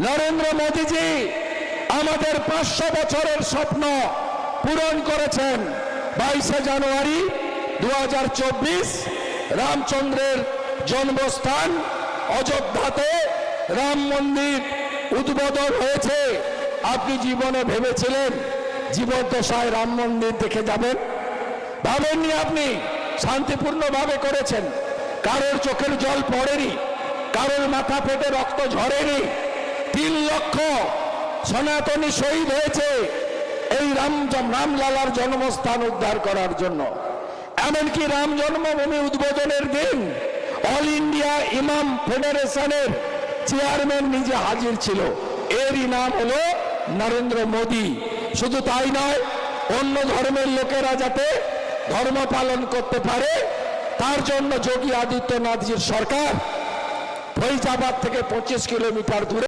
নরেন্দ্র মোদীজি আমাদের 500 বছরের স্বপ্ন পূরণ করেছেন। 22শে জানুয়ারি 2024 রামচন্দ্রের জন্মস্থান অযোধ্যাতে রাম মন্দির উদ্বোধন হয়েছে। আপনি জীবনে ভেবেছিলেন জীবদ্দশায় রাম মন্দির দেখে যাবেন? ভাবেননি। আপনি শান্তিপূর্ণভাবে করেছেন, কারোর চোখের জল পড়েনি, কারোর মাথা ফেটে রক্ত ঝরেনি। 3 লক্ষ সনাতনী শহীদ হয়েছে এই রামলালার জন্মস্থান উদ্ধার করার জন্য। এমনকি রাম জন্মভূমি উদ্বোধনের দিন অল ইন্ডিয়া ইমাম ফেডারেশনের চেয়ারম্যান নিজে হাজির ছিল। এরই নাম হলো নরেন্দ্র মোদী। শুধু তাই নয়, অন্য ধর্মের লোকেরা যাতে ধর্ম পালন করতে পারে তার জন্য যোগী আদিত্যনাথজির সরকার ফৈজাবাদ থেকে 25 কিলোমিটার দূরে